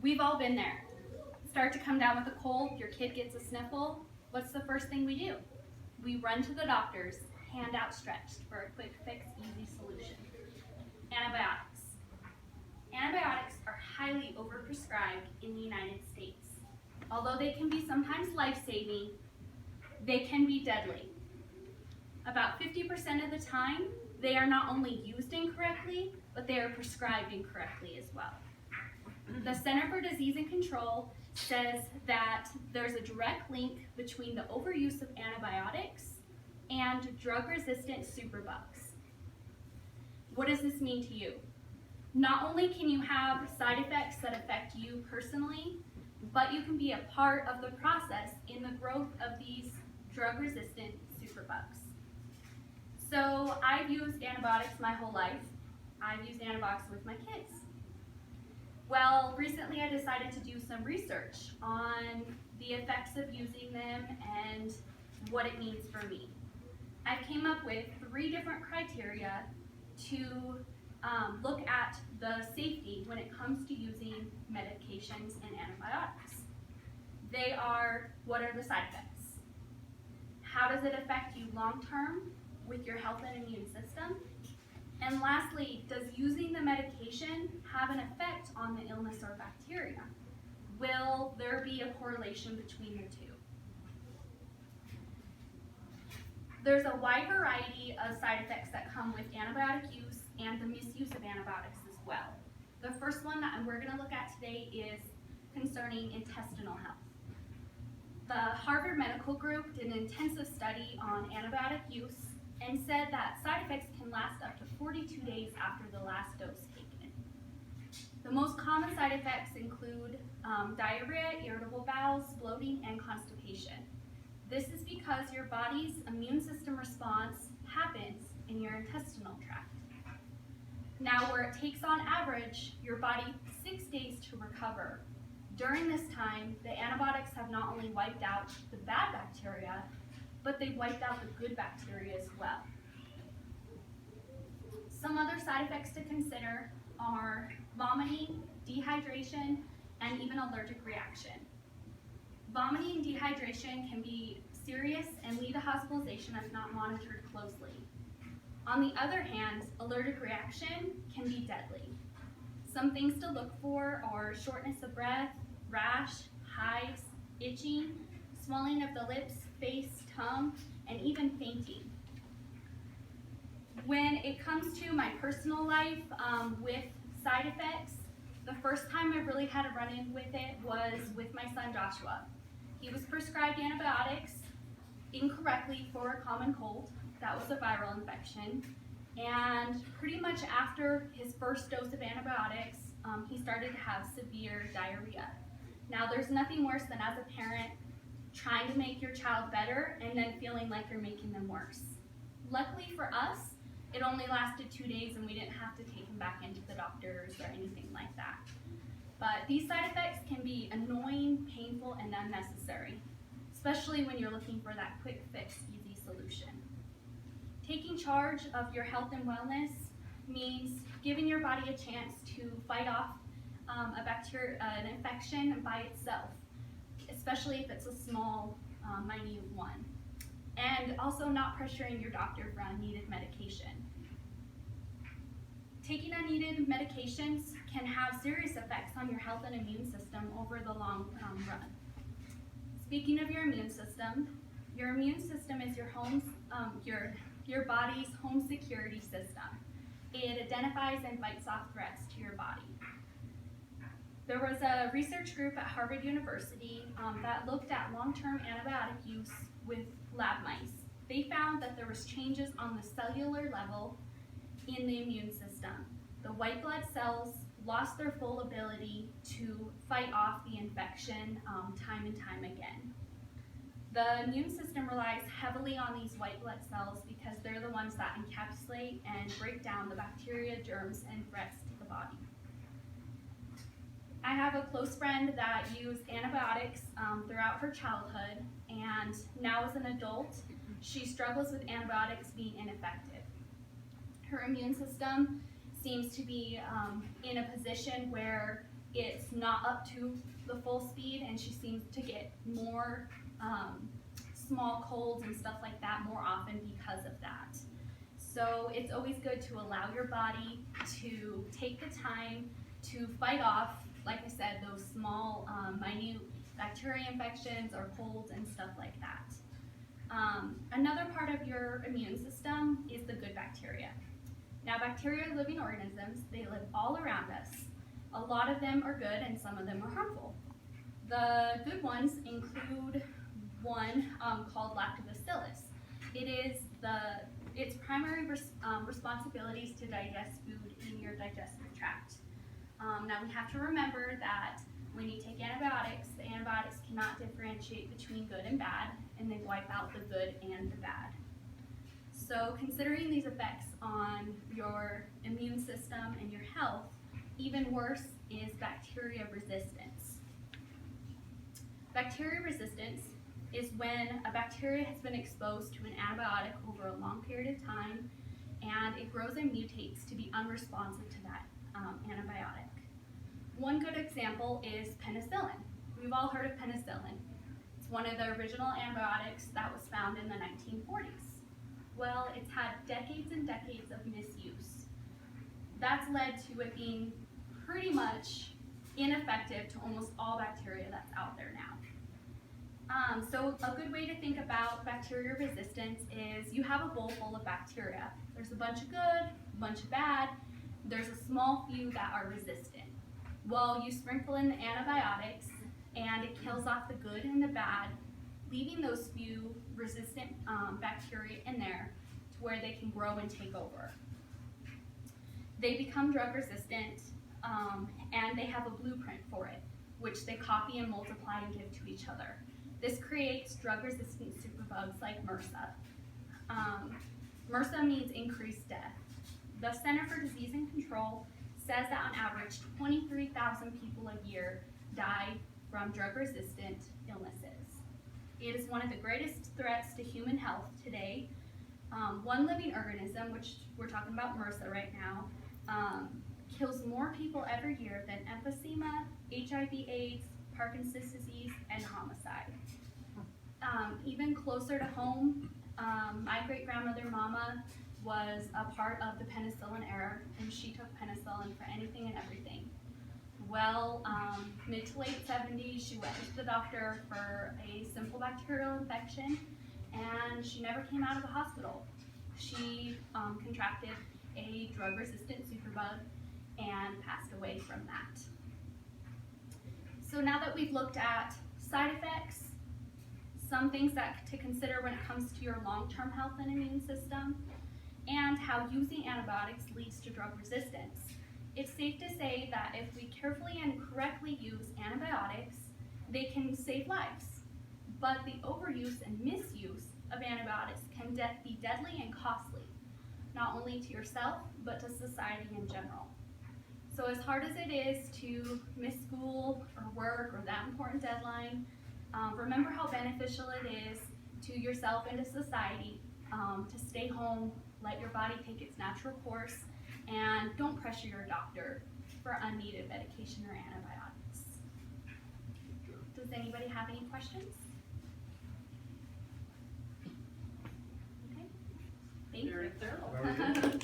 We've all been there. Start to come down with a cold, your kid gets a sniffle. What's the first thing we do? We run to the doctors, hand outstretched for a quick fix, easy solution. Antibiotics. Antibiotics are highly overprescribed in the United States. Although they can be sometimes life-saving, they can be deadly. About 50% of the time, they are not only used incorrectly, but they are prescribed incorrectly as well. The Center for Disease and Control says that there's a direct link between the overuse of antibiotics and drug-resistant superbugs. What does this mean to you? Not only can you have side effects that affect you personally, but you can be a part of the process in the growth of these drug-resistant superbugs. So I've used antibiotics my whole life. I've used antibiotics with my kids. Well, recently I decided to do some research on the effects of using them and what it means for me. I came up with 3 different criteria to look at the safety when it comes to using medications and antibiotics. They are, what are the side effects? How does it affect you long term with your health and immune system? And lastly, does using the medication have an effect on the illness or bacteria? Will there be a correlation between the two? There's a wide variety of side effects that come with antibiotic use and the misuse of antibiotics as well. The first one that we're going to look at today is concerning intestinal health. The Harvard Medical Group did an intensive study on antibiotic use and said that side effects can last up to 42 days after the last dose taken. The most common side effects include diarrhea, irritable bowels, bloating, and constipation. This is because your body's immune system response happens in your intestinal tract. Now, where it takes on average your body 6 days to recover, during this time, the antibiotics have not only wiped out the bad bacteria, but they wiped out the good bacteria as well. Some other side effects to consider are vomiting, dehydration, and even allergic reaction. Vomiting and dehydration can be serious and lead to hospitalization if not monitored closely. On the other hand, allergic reaction can be deadly. Some things to look for are shortness of breath, rash, hives, itching, swelling of the lips, face, tongue, and even fainting. When it comes to my personal life with side effects, the first time I really had a run-in with it was with my son Joshua. He was prescribed antibiotics incorrectly for a common cold. That was a viral infection. And pretty much after his first dose of antibiotics, he started to have severe diarrhea. Now, there's nothing worse than as a parent trying to make your child better and then feeling like you're making them worse. Luckily for us, it only lasted 2 days and we didn't have to take him back into the doctors or anything like that. But these side effects can be annoying, painful, and unnecessary, especially when you're looking for that quick fix, easy solution. Taking charge of your health and wellness means giving your body a chance to fight off an infection by itself, especially if it's a small, minute one. And also not pressuring your doctor for unneeded medication. Taking unneeded medications can have serious effects on your health and immune system over the long run. Speaking of your immune system is your body's home security system. It identifies and fights off threats to your body. There was a research group at Harvard University that looked at long-term antibiotic use with lab mice. They found that there was changes on the cellular level in the immune system. The white blood cells lost their full ability to fight off the infection time and time again. The immune system relies heavily on these white blood cells because they're the ones that encapsulate and break down the bacteria, germs, and threats to the body. I have a close friend that used antibiotics throughout her childhood, and now as an adult, she struggles with antibiotics being ineffective. Her immune system seems to be in a position where it's not up to the full speed, and she seems to get more small colds and stuff like that more often because of that. So it's always good to allow your body to take the time to fight off, like I said, those small, minute bacteria infections or colds and stuff like that. Another part of your immune system is the good bacteria. Now, bacteria are living organisms. They live all around us. A lot of them are good and some of them are harmful. The good ones include one called lactobacillus. Its primary responsibility is to digest food in your digestive tract. Now we have to remember that when you take antibiotics, the antibiotics cannot differentiate between good and bad, and they wipe out the good and the bad. So considering these effects on your immune system and your health, even worse is bacteria resistance. Bacteria resistance is when a bacteria has been exposed to an antibiotic over a long period of time, and it grows and mutates to be unresponsive to that antibiotic. One good example is penicillin. We've all heard of penicillin. It's one of the original antibiotics that was found in the 1940s. Well, it's had decades and decades of misuse. That's led to it being pretty much ineffective to almost all bacteria that's out there now. So a good way to think about bacteria resistance is you have a bowl full of bacteria. There's a bunch of good, a bunch of bad. There's a small few that are resistant. Well, you sprinkle in the antibiotics and it kills off the good and the bad, leaving those few resistant bacteria in there to where they can grow and take over. They become drug resistant and they have a blueprint for it, which they copy and multiply and give to each other. This creates drug-resistant superbugs like MRSA. MRSA means increased death. The Center for Disease and Control says that on average, 23,000 people a year die from drug-resistant illnesses. It is one of the greatest threats to human health today. One living organism, which we're talking about MRSA right now, kills more people every year than emphysema, HIV/AIDS, Parkinson's disease, and homicide. Even closer to home, my great-grandmother Mama was a part of the penicillin era, and she took penicillin for anything and everything. Well, mid to late 70s, she went to the doctor for a simple bacterial infection, and she never came out of the hospital. She contracted a drug-resistant superbug and passed away from that. So now that we've looked at side effects, some things to consider when it comes to your long-term health and immune system, and how using antibiotics leads to drug resistance, it's safe to say that if we carefully and correctly use antibiotics, they can save lives. But the overuse and misuse of antibiotics can be deadly and costly, not only to yourself, but to society in general. So as hard as it is to miss school or work or that important deadline, remember how beneficial it is to yourself and to society to stay home, let your body take its natural course, and don't pressure your doctor for unneeded medication or antibiotics. Does anybody have any questions? Okay. Thank you. Very thorough.